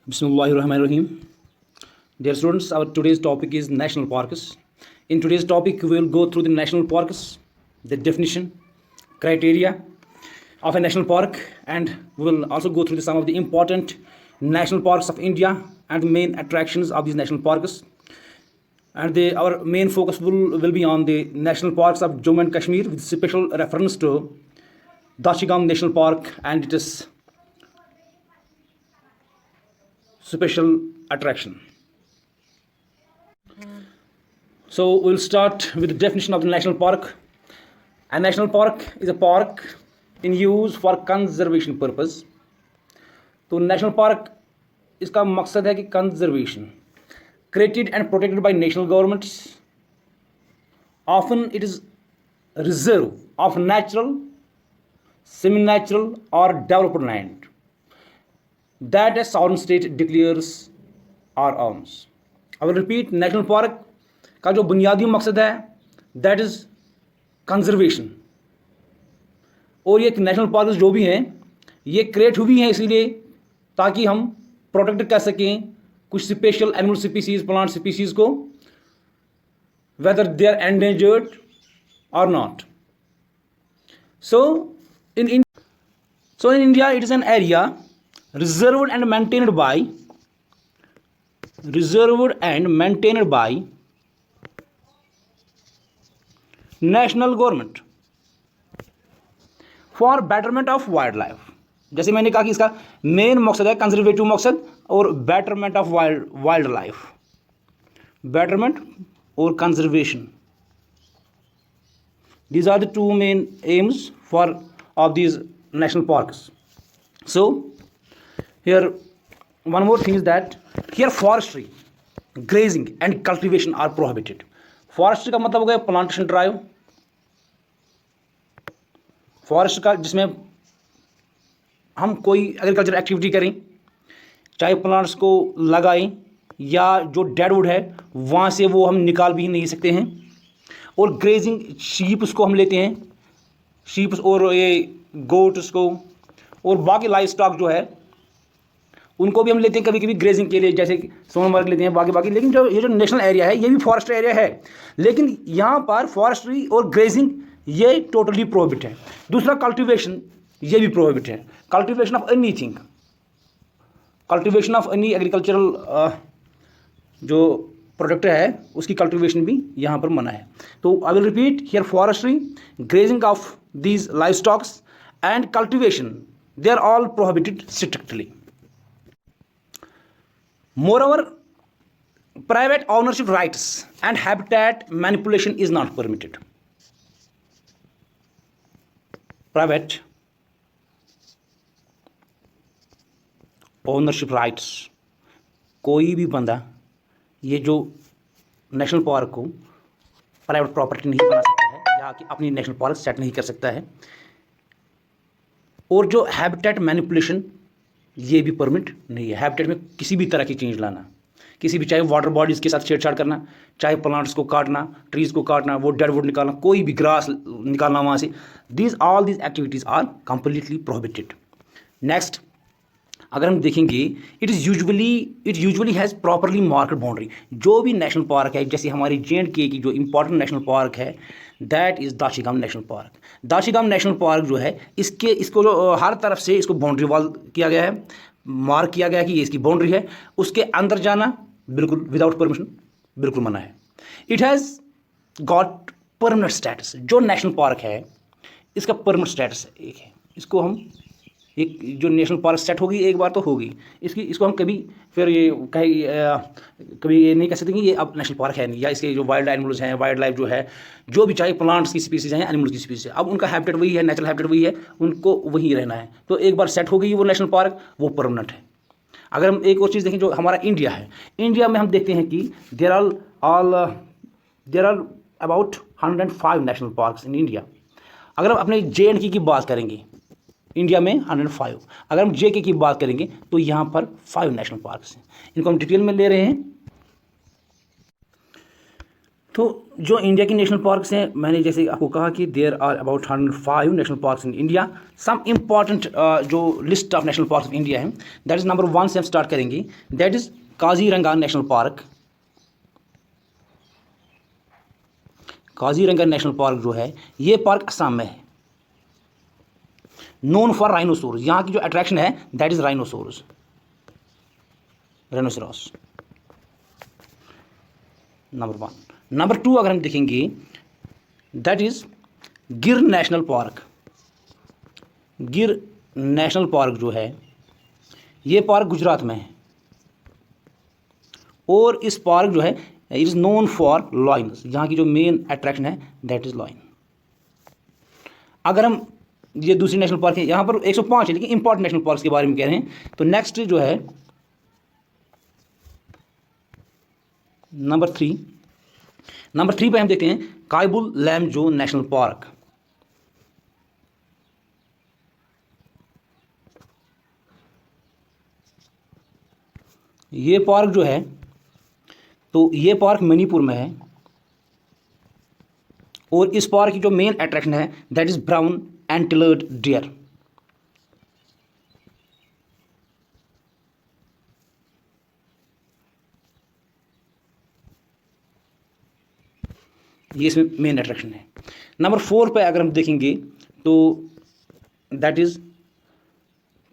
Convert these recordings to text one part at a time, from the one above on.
Bismillahirrahmanirrahim. Dear students, our today's topic is national parks. In today's topic, we will go through the national parks, the definition, criteria of a national park, and we will also go through some of the important national parks of India and the main attractions of these national parks. And our main focus will be on the national parks of Jammu and Kashmir with special reference to Dashigam National Park and its special attraction. So we'll start with the definition of the national park. A national park is a park in use for conservation purpose. तो national park इसका मकसद है कि conservation, created and protected by national governments. Often it is reserve of natural, semi-natural or developed land that a sovereign state declares or owns. I will repeat, national park का जो बुनियादी मकसद है that is conservation. और ये national park जो भी हैं ये क्रिएट हुई हैं इसीलिए ताकि हम प्रोटेक्ट कर सकें कुछ special animal species, plant species को, वेदर दे आर एंडेंजर्ड और not. So in India it is an area reserved and maintained by national government for betterment of wildlife. जैसे मैंने कहा कि इसका मेन मकसद है कंजर्वेटिव मकसद और betterment of wild life, betterment और conservation. These are the two main aims of these national parks. So here one more thing is that here forestry, grazing and cultivation are prohibited. Forestry का मतलब हो गया plantation drive. Forest का जिसमें हम कोई agriculture activity करें, चाहे प्लांट्स को लगाएं या जो डेडवुड है वहाँ से वो हम निकाल भी नहीं सकते हैं. और ग्रेजिंग, शीप्स को हम लेते हैं, शीप्स और ये गोट्स को और बाकी लाइफ स्टॉक जो है उनको भी हम लेते हैं कभी कभी ग्रेजिंग के लिए, जैसे सोनमर्ग लेते हैं बाकी. लेकिन ये जो नेशनल एरिया है ये भी फॉरेस्ट एरिया है, लेकिन यहाँ पर फॉरेस्ट्री और ग्रेजिंग ये टोटली प्रोहिबिट है. दूसरा कल्टीवेशन ये भी प्रोहिबिट है. Cultivation of anything, cultivation of any agricultural जो प्रोडक्ट है उसकी कल्टीवेशन भी यहाँ पर मना है. तो I will repeat, here forestry, grazing of these livestocks and cultivation, they are all prohibited strictly. Moreover, private ownership rights and habitat manipulation is not permitted. Private ownership rights, कोई भी बंदा ये जो नेशनल पार्क को private property नहीं बना सकता है या कि अपनी नेशनल पार्क सेट नहीं कर सकता है. और जो हैबिटेट मैनिपुलेशन ये भी परमिट नहीं है. हैबिटेट में किसी भी तरह की चेंज लाना, किसी भी, चाहे वाटर बॉडीज़ के साथ छेड़छाड़ करना, चाहे प्लांट्स को काटना, ट्रीज़ को काटना, वो डेड वुड निकालना, कोई भी ग्रास निकालना वहाँ से, all these activities are completely prohibited. Next अगर हम देखेंगे, it usually has properly marked boundary. जो भी नेशनल पार्क है, जैसे हमारी J&K की जो इंपॉर्टेंट नेशनल पार्क है that is Dachigam national park. Dachigam national park जो है इसको जो हर तरफ से इसको बाउंड्री वॉल किया गया है, मार्क किया गया है कि ये इसकी बाउंड्री है. उसके अंदर जाना बिल्कुल विदाउट परमिशन बिल्कुल मना है. It has got permanent status. जो नेशनल पार्क है इसका परमानेंट स्टेटस एक है. इसको हम एक जो नेशनल पार्क सेट होगी एक बार तो होगी, इसको हम कभी फिर ये कभी ये नहीं कह सकते कि ये अब नेशनल पार्क है नहीं, या इसके जो वाइल्ड एनिमल्स हैं, वाइल्ड लाइफ जो है, जो भी चाहे प्लांट्स की स्पीसीज हैं, एनिमल्स की स्पीसीज है, अब उनका हैबिटेट वही है, नेचुरल हैबिटेट वही है, उनको वहीं रहना है. तो एक बार सेट हो गई वो नेशनल पार्क, वो परमानेंट है. अगर हम एक और चीज़ देखें, जो हमारा इंडिया है, इंडिया में हम देखते हैं कि there are about 105 national parks in India. अगर हम अपने J&K की बात करेंगे, इंडिया में 105. अगर हम J&K की बात करेंगे तो यहाँ पर 5 नेशनल पार्क्स हैं. इनको हम डिटेल में ले रहे हैं. तो जो इंडिया की नेशनल पार्क्स हैं, मैंने जैसे आपको कहा कि there are about 105 national parks in India. Some important जो list of national parks of India है, दैट इज़ नंबर 1 से हम स्टार्ट करेंगे। That is Kaziranga national park. Kaziranga national park जो है, ये पार्क असम में है। नोन फॉर राइनोसोर्स, यहाँ की जो अट्रैक्शन है that is rhinoceros, rhinoceros, number 1। Number 2 अगर हम देखेंगे, दैट इज़ गिर नेशनल पार्क। गिर नेशनल पार्क जो है, ये पार्क गुजरात में है और इस पार्क जो है it is known for lions. यहाँ की जो मेन अट्रैक्शन है दैट इज़ लॉयन। अगर हम ये दूसरी नेशनल पार्क है, यहाँ पर 105 है, लेकिन इंपॉर्टेंट नेशनल पार्क के बारे में कह रहे हैं। तो नेक्स्ट जो है नंबर 3। नंबर 3 पे हम देखते हैं कायबुल लैमजो नेशनल पार्क। ये पार्क जो है, तो ये पार्क मणिपुर में है और इस पार्क की जो मेन अट्रैक्शन है that is brown antlered deer. ये इसमें मेन अट्रैक्शन है। नंबर 4 पे अगर हम देखेंगे तो दैट इज़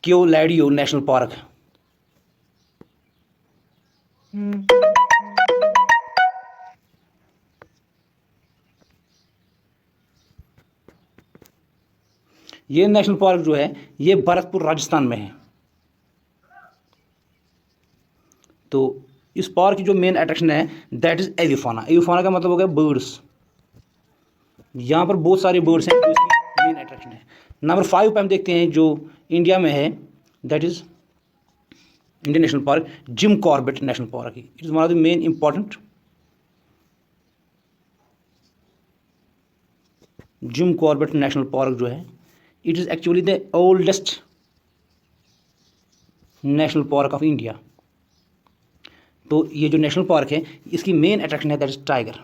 क्योलैडियो नेशनल पार्क। ये नेशनल पार्क जो है, ये भरतपुर राजस्थान में है। तो इस पार्क की जो मेन अट्रैक्शन है दैट इज़ एविफाना। एविफाना का मतलब हो गया बर्ड्स। यहाँ पर बहुत सारे बर्ड्स हैं जो इसकी मेन अट्रैक्शन है। नंबर 5 पे हम देखते हैं जो इंडिया में है, that is Indian national park Jim Corbett national park. It is one of the main important. Gym Corbett national park जो है, it is actually the oldest national park of India. तो ये जो नेशनल पार्क है, इसकी main attraction है that is tiger.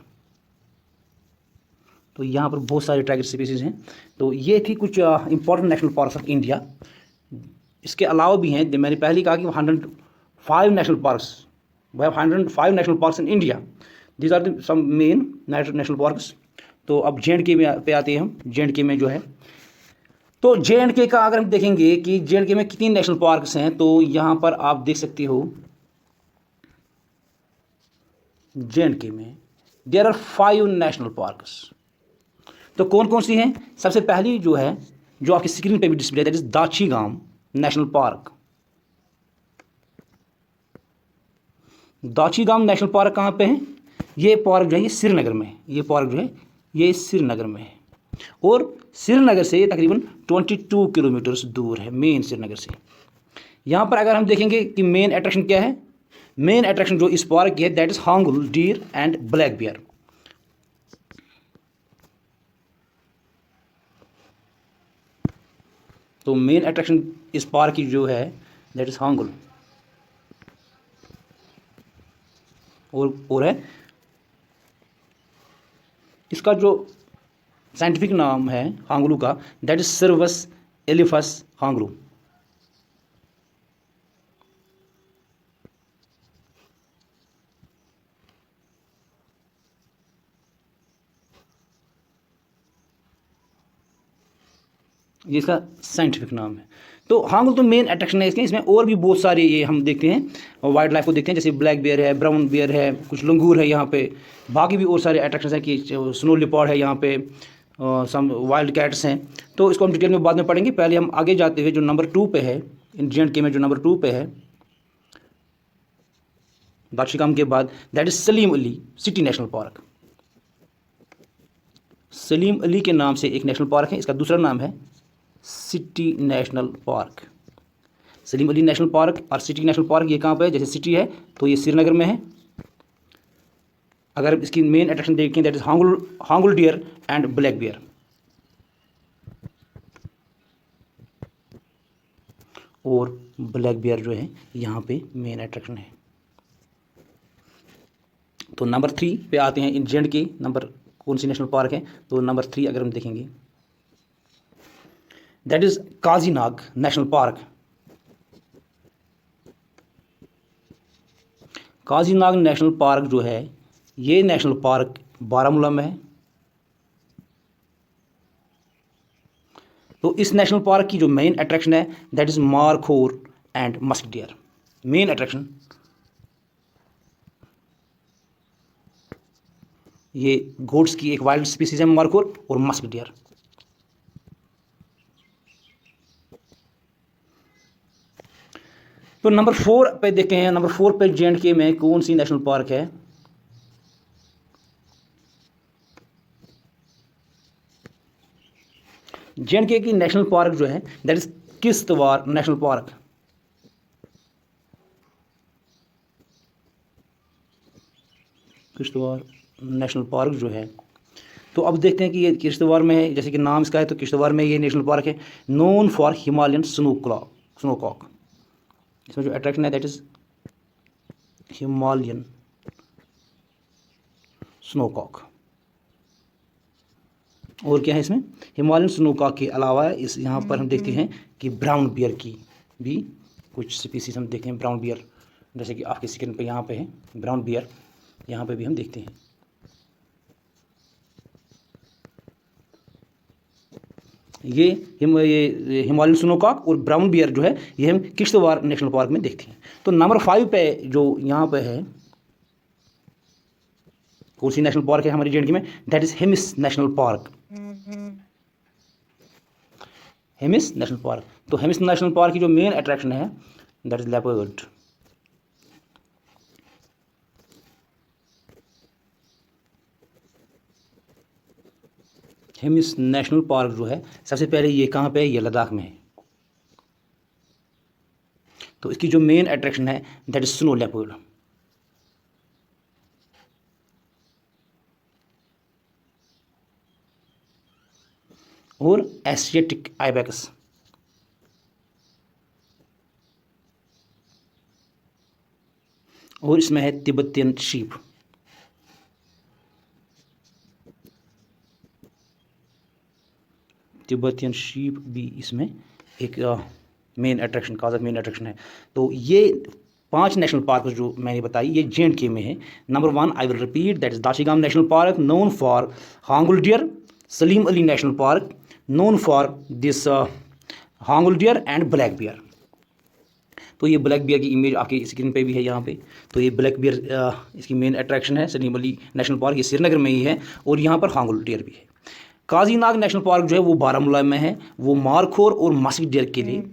तो यहाँ पर बहुत सारे टाइगर स्पीसीज़ हैं। तो ये थी कुछ important national parks of India. इसके अलावा भी हैं, मैंने पहले कहा कि 105 national parks, we have 105 national parks in India. These are the some main national parks. तो अब जे.एंड.के में पे आते हैं हम। जे.एंड.के में जो है, तो जे.एंड.के का अगर हम देखेंगे कि जे.एंड.के में कितनी नेशनल पार्क्स हैं, तो यहाँ पर आप देख सकते हो जे.एंड.के में देयर आर 5 नेशनल पार्क्स। तो कौन कौन सी हैं? सबसे पहली जो है, जो आपकी स्क्रीन पे भी डिस्प्ले है, that is Dachigam national park. Dachigam national park कहाँ पे है? ये पार्क जो है ये श्रीनगर में है। ये पार्क जो है ये श्रीनगर में है और श्रीनगर से ये तकरीबन 22 किलोमीटर्स दूर है, मेन श्रीनगर से। यहाँ पर अगर हम देखेंगे कि मेन अट्रैक्शन क्या है, मेन अट्रैक्शन जो इस पार्क की है that is hangul deer and black bear. तो मेन अट्रैक्शन इस पार्क की जो है दैट इज हांगुल और है इसका जो साइंटिफिक नाम है हांगलू का, दैट इज सर्वस एलिफस हांगलू। ये इसका साइंटिफिक नाम है। तो हांगुल तो मेन अट्रैक्शन है इसके। इसमें और भी बहुत सारे ये हम देखते हैं वाइल्ड लाइफ को देखते हैं, जैसे ब्लैक बियर है, ब्राउन बियर है, कुछ लंगूर है यहाँ पे। बाकी भी और सारे अट्रैक्शन हैं कि स्नो लिपॉर्ड है यहाँ पे, सम वाइल्ड कैट्स हैं। तो इसको हम डिटेल में बाद में पढ़ेंगे। पहले हम आगे जाते हुए जो नंबर 2 पे है, इन जे.एंड.के में जो नंबर 2 पे है दाछीगाम के बाद, that is Salim Ali city national park. Salim Ali के नाम से एक नेशनल पार्क है, इसका दूसरा नाम है city national park. Salim Ali national park और सिटी नेशनल पार्क ये कहाँ पे है? जैसे सिटी है तो ये श्रीनगर में है। अगर इसकी मेन अट्रैक्शन देखें that is hangul deer and black bear. और ब्लैक बियर जो है यहाँ पे मेन अट्रैक्शन है। तो नंबर 3 पे आते हैं, इन जेंड के नंबर कौन सी नेशनल पार्क है, तो नंबर 3 अगर हम देखेंगे that is Kazinag national park. Kazinag national park जो है, ये नेशनल पार्क बारामूला में है। तो इस नेशनल पार्क की जो मेन अट्रैक्शन है that is markhor and musk deer. Main attraction ये गोट्स की एक वाइल्ड स्पीसीज है मारखोर और मस्क डियर। तो नंबर 4 पे देखते हैं, नंबर 4 पे जे&के में कौन सी नेशनल पार्क है। जे&के की नेशनल पार्क जो है that is Kishtwar national park. Kishtwar national park जो है, तो अब देखते हैं कि ये किश्तवाड़ में है, जैसे कि नाम इसका है, तो किश्तवाड़ में ये नेशनल पार्क है नोन फॉर हिमालयन स्नोकॉक। इसमें जो अट्रैक्शन है दैट इज हिमालयन स्नोकॉक। और क्या है इसमें, हिमालयन स्नोकॉक के अलावा इस यहाँ पर हम देखते हैं कि ब्राउन बियर की भी कुछ स्पीसीज हम देखते हैं। ब्राउन बियर जैसे कि आपके स्क्रीन पे यहाँ पे है ब्राउन बियर, यहाँ पे भी हम देखते हैं। ये हिमालयन स्नोकॉक और ब्राउन बियर जो है ये हम किश्तवाड़ नेशनल पार्क में देखते हैं। तो नंबर 5 पे जो यहाँ पे है कौन सी नेशनल पार्क है हमारी जे&के में, that is Hemis national park. Hemis national park, तो हेमिस नेशनल पार्क की जो मेन अट्रैक्शन है that is leopard. Hemis national park जो है सबसे पहले ये कहाँ पे है, ये लद्दाख में है। तो इसकी जो मेन अट्रैक्शन है दैट इज स्नो लेपर्ड। और एशियाटिक आइबेक्स। और इसमें है तिब्बतियन शीप। तिब्बतियन शीप भी इसमें एक मेन अट्रैक्शन मेन अट्रैक्शन है। तो ये 5 नेशनल पार्क जो मैंने बताई ये जे&के में है। Number 1 I will repeat that is Dachigam national park known for hangul deer. Salim Ali national park known for this hangul deer and black bear. तो ये ब्लैक बियर की इमेज आपकी स्क्रीन पे भी है यहाँ पे। तो ये ब्लैक बियर इसकी मेन अट्रैक्शन है। सलीम अली नेशनल पार्क ये श्रीनगर में ही है और यहाँ पर हांगुल डियर भी है। काजीनाग नेशनल पार्क जो है वो बारामूला में है, वो मारखोर और मस्क डियर के लिए।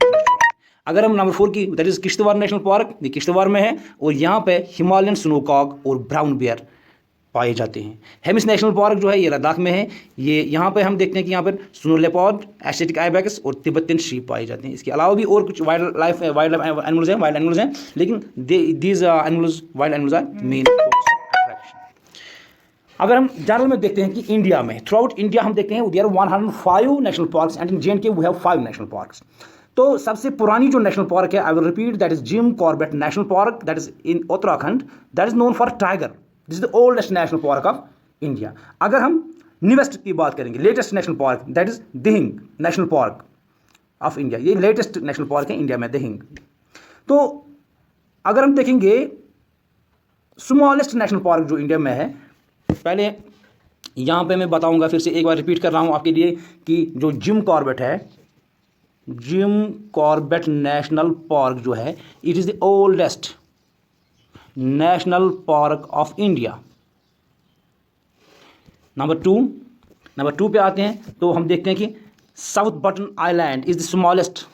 अगर हम नंबर 4 की that is Kishtwar national park, ये किश्तवाड़ में है और यहाँ पे हिमालयन स्नोकॉक और ब्राउन बियर पाए जाते हैं। हेमिस नेशनल पार्क जो है ये लद्दाख में है। ये यहाँ पे हम देखते हैं कि यहाँ पर स्नो लेपर्ड, एशियाटिक आइबेक्स और तिब्बतियन शीप पाए जाते हैं। इसके अलावा भी और कुछ वाइल्ड लाइफ एनिमल्स हैं, लेकिन these animals wild animals are main attraction. अगर हम जनरल में देखते हैं कि इंडिया में थ्रू आउट इंडिया हम देखते हैं there are 105 national parks and in J and K we have 5 national parks. तो सबसे पुरानी जो नेशनल पार्क है I will repeat that is Jim Corbett national park that is in Uttarakhand. That is known for tiger. This is the oldest national park of India. अगर हम newest की बात करेंगे, latest national park that is Dihing national park of India. ये latest national park है India में, दिहिंग। तो अगर हम देखेंगे स्मॉलेस्ट नेशनल पार्क जो इंडिया में है, पहले यहाँ पे मैं बताऊंगा, फिर से एक बार रिपीट कर रहा हूँ आपके लिए कि जो जिम कॉर्बेट है, जिम कॉर्बेट नेशनल पार्क जो है it is the oldest national park of India. Number two पे आते हैं तो हम देखते हैं कि South Button Island is the smallest.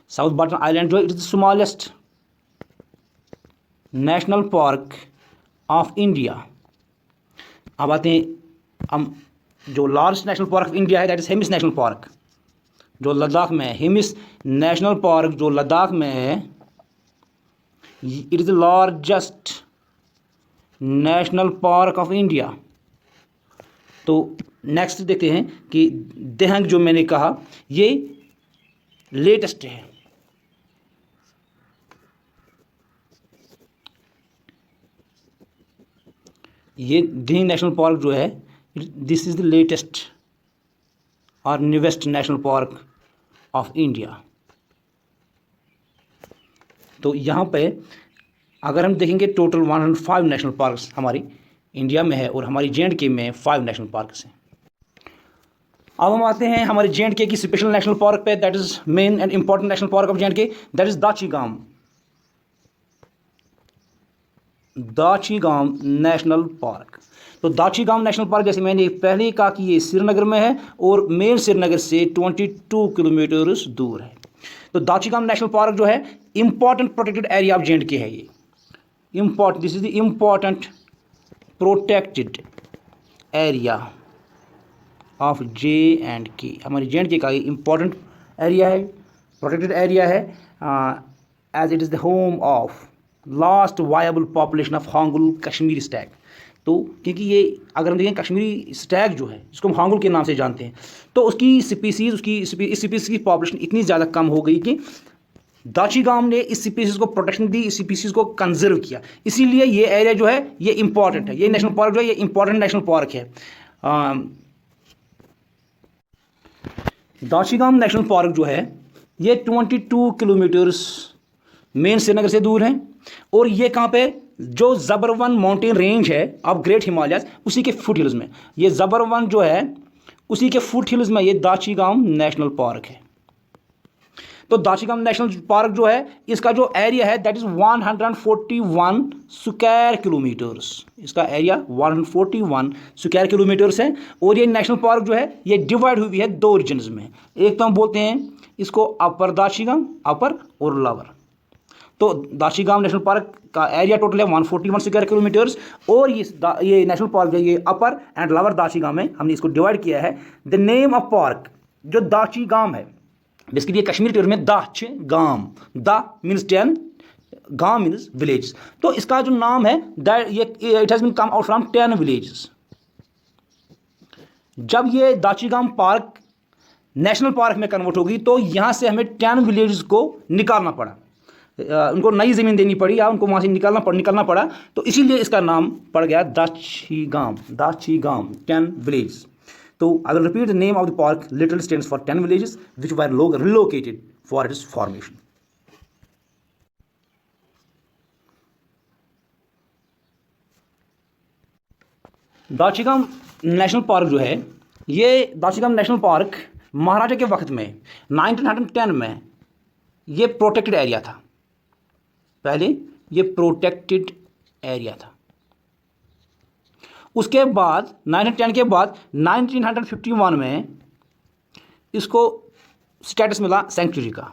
South Button Island जो it is the smallest national park of India. अब आते हैं हम जो largest national park of India है that is Hemis national park जो लद्दाख में है। हेमिस नेशनल पार्क जो लद्दाख में है it is the largest national park of India. तो नेक्स्ट देखते हैं कि दिहंग जो मैंने कहा ये लेटेस्ट है। ये दिहिंग नेशनल पार्क जो है, दिस इज़ द लेटेस्ट और newest national park of India. तो यहाँ पे अगर हम देखेंगे टोटल 105 नेशनल पार्क्स हमारी इंडिया में है और हमारी जे.एंड.के में 5 नेशनल पार्क्स हैं। अब हम आते हैं हमारे जे.एंड.के की स्पेशल नेशनल पार्क पे, that is main and important national park of J&K, that is Dachigam. Dachigam national park. तो दाचीगाम नेशनल पार्क, जैसे मैंने पहले ही कहा कि ये श्रीनगर में है और मेन श्रीनगर से 22 किलोमीटर दूर है। तो दाचीगाम नेशनल पार्क जो है important protected area of J and K है। ये important, this is the important protected area of J and K. हमारे जे.एंड.के का ये इंपॉर्टेंट एरिया है, प्रोटेक्टेड एरिया है, as it is the home of last viable population of hangul Kashmiri stag. तो क्योंकि ये अगर हम देखें कश्मीरी स्टैग जो है, जिसको हम हांगुल के नाम से जानते हैं, तो उसकी स्पीसीज़, इस स्पीसीज़ की पॉपुलेशन इतनी ज़्यादा कम हो गई कि दाचीगाम ने इस स्पीसीज़ को प्रोटेक्शन दी, इस स्पीसीज़ को कंजर्व किया। इसीलिए ये एरिया जो है ये इंपॉर्टेंट है, ये नेशनल पार्क जो है ये इंपॉर्टेंट नेशनल पार्क है। दाचीगाम नेशनल पार्क जो है ये 22 किलोमीटर्स मेन श्रीनगर से दूर है और ये कहाँ पे, जो ज़बरवन माउंटेन रेंज है ऑफ ग्रेट हिमालयस, उसी के फुट हिल्स में, ये ज़बरवन जो है उसी के फुट हिल्स में ये दाचीगाम नेशनल पार्क है। तो दाचीगाम नेशनल पार्क जो है इसका जो एरिया है दैट इज़ 141 स्क्वायर किलोमीटर्स। इसका एरिया 141 स्क्वायर किलोमीटर्स है और ये नेशनल पार्क जो है ये डिवाइड हुई है 2 रीजन्स में। एक तो हम बोलते हैं इसको अपर दाचीगाम, अपर और लोअर। तो दाचीगाम नेशनल पार्क का एरिया टोटल है 141 स्क्वायर किलोमीटर्स और ये नेशनल पार्क जो ये अपर एंड लोअर दाचीगाम है, हमने इसको डिवाइड किया है। द नेम ऑफ पार्क जो दाचीगाम है, बेसिकली ये कश्मीरी टर्म में दाचीगाम, दा मीन्स 10, गांव मीन्स विलेज। तो इसका जो नाम है दैट ये it has been come out from 10 villages. जब ये दाचीगाम पार्क नेशनल पार्क में कन्वर्ट होगी तो यहाँ से हमें 10 विलेजेस को निकालना पड़ा, उनको नई ज़मीन देनी पड़ी या उनको वहाँ से निकालना पड़ा। तो इसीलिए इसका नाम पड़ गया दाचीगाम, 10 विलेज। तो I will repeat the name of the park, little stands for 10 villages which were relocated for its formation. Dachigam national park जो है, ये दाचीगाम नेशनल पार्क महाराजा के वक्त में 1910 में ये प्रोटेक्टेड एरिया था। पहले ये प्रोटेक्टेड एरिया था, उसके बाद 1910 के बाद 1951 में इसको स्टेटस मिला सेंचुरी का।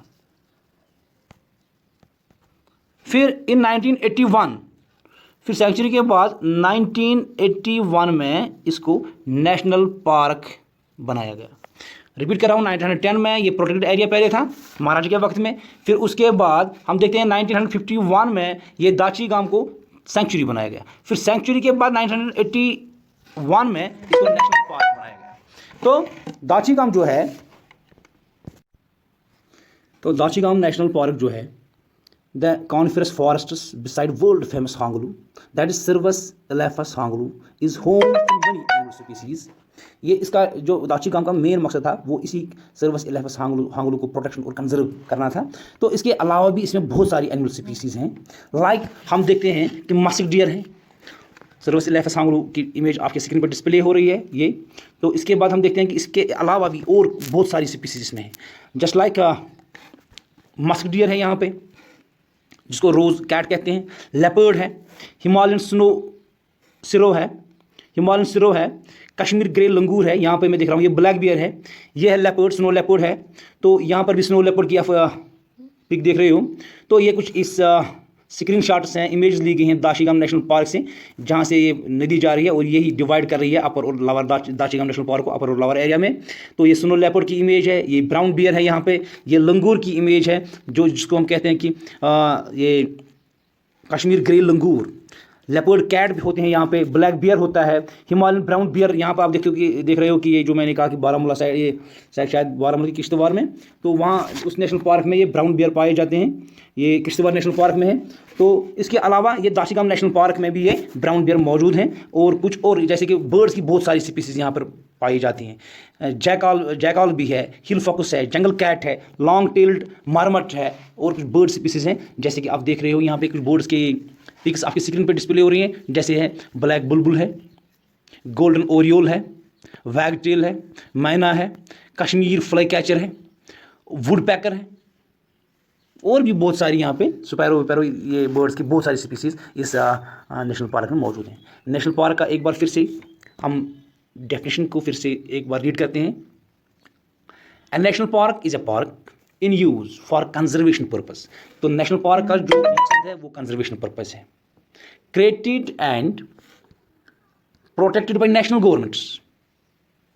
फिर इन 1981 फिर सेंचुरी के बाद 1981 में इसको नेशनल पार्क बनाया गया। रिपीट कर रहा हूँ, 1910 में ये प्रोटेक्टेड एरिया पहले था महाराजा के वक्त में। फिर उसके बाद हम देखते हैं 1951 में ये दाचीगाम को सेंचुरी बनाया गया। फिर सेंचुरी के बाद 1981 में इसको नेशनल पार्क बनाया गया। तो दाचीगाम जो है, तो दाचीगाम नेशनल पार्क जो है, the coniferous forests beside world famous Hangulu, that is Cervus elaphus Hangulu, is home to many animal species। ये इसका जो दाचीगाम का मेन मकसद था वो इसी सर्वस एलेफस हांगुलू को प्रोटेक्शन और कंजर्व करना था। तो इसके अलावा भी इसमें बहुत सारी एनिमल स्पीसीज़ हैं, लाइक हम देखते हैं कि मस्क डियर है, सर्वस एलेफस हांगुलू की इमेज आपके स्क्रीन पर डिस्प्ले हो रही है ये। तो इसके बाद हम देखते हैं कि इसके अलावा भी और बहुत सारी स्पीसीज इसमें हैं, जस्ट लाइक मस्क डियर है यहाँ पे, जिसको रोज़ कैट कहते हैं, लेपर्ड है, हिमालयन सिरो है, कश्मीर ग्रे लंगूर है, यहाँ पे मैं देख रहा हूँ ये ब्लैक बियर है, ये है लेपर्ड, स्नो लेपर्ड है। तो यहाँ पर भी स्नो लेपर्ड की आप पिक देख रहे हो। तो ये कुछ इस स्क्रीन शॉट्स हैं, इमेज ली गई हैं दाचीगाम नेशनल पार्क से, जहाँ से ये नदी जा रही है और यही डिवाइड कर रही है अपर और लोअर दाचीगाम नेशनल पार्क को, अपर और लोअर एरिया में। तो ये स्नो लेपर्ड की इमेज है, ये ब्राउन बियर है यहाँ पे, ये लंगूर की इमेज है जिसको हम कहते हैं कि ये कश्मीर ग्रे लंगूर। लेपर्ड कैट भी होते हैं यहाँ पे, ब्लैक बियर होता है, हिमालयन ब्राउन बियर। यहाँ पर आप देख रहे हो कि ये जो मैंने कहा कि बारामूला साइड, ये साइड शायद बारामूला की किश्तवाड़ में, तो वहाँ उस नेशनल पार्क में ये ब्राउन बियर पाए जाते हैं। ये किश्तवाड़ नेशनल पार्क में है। तो इसके अलावा ये दाशिगाम नेशनल पार्क में भी ये ब्राउन बियर मौजूद हैं, और कुछ और जैसे कि बर्ड्स की बहुत सारी स्पीसीज यहाँ पर पाई जाती हैं। जैकॉल भी है, हिल फॉक्स है, जंगल कैट है, लॉन्ग टेल्ड मार्मट है, और कुछ बर्ड स्पीसीज हैं जैसे कि आप देख रहे हो यहाँ पे कुछ बर्ड्स की पिक्स आपकी स्क्रीन पे डिस्प्ले हो रही हैं, जैसे है ब्लैक बुलबुल है, गोल्डन ओरियोल है, वैगटेल है, मैना है, कश्मीर फ्लाई कैचर है, वुड पैकर है, और भी बहुत सारी यहाँ पे स्पैरो ये बर्ड्स की बहुत सारी स्पीसीज इस नेशनल पार्क में मौजूद हैं। नेशनल पार्क का एक बार फिर से हम डेफिनेशन को फिर से एक बार रीड करते हैं। A national park is a park in use for conservation purpose. तो नेशनल पार्क का जो मकसद है वो कंजर्वेशन पर्पस है। Created and protected by national governments.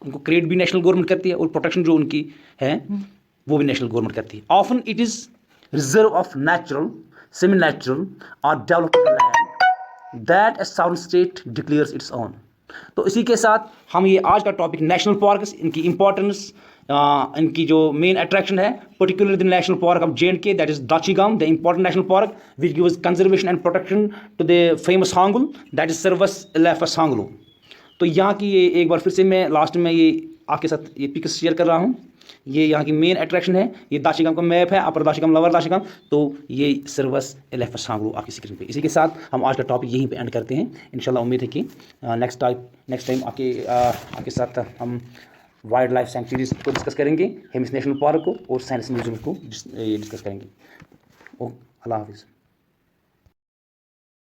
उनको क्रिएट भी नेशनल गवर्नमेंट करती है और प्रोटेक्शन जो उनकी है वो भी नेशनल गवर्नमेंट करती है। Often it is reserve of natural, semi natural और developed land that a sovereign state declares its own. तो इसी के साथ हम ये आज का टॉपिक नेशनल पार्क्स, इनकी इंपॉर्टेंस, इनकी जो मेन अट्रैक्शन है, particularly the national park of J&K, that is Dachigam, the important national park which gives conservation and protection to the famous hangul that is Cervus elaphus hanglu. तो यहाँ की ये एक बार फिर से मैं लास्ट में ये आपके साथ ये पिक्स शेयर कर रहा हूँ। ये यहाँ की मेन अट्रैक्शन है। ये दाशिगाम का मैप है, अपर दाशिगाम, लोअर दाशिगाम। तो ये सर्वस एलेफस हांगुलू आपकी स्क्रीन पे। इसी के साथ हम आज का टॉपिक यहीं पे एंड करते हैं। इंशाल्लाह उम्मीद है कि नेक्स्ट टाइम आपके साथ हम वाइल्ड लाइफ सेंचुरीज को डिस्कस करेंगे, हेमिस नेशनल पार्क को और साइंस म्यूजियम को डिस्कस करेंगे। ओ अल्लाह हाफिज़।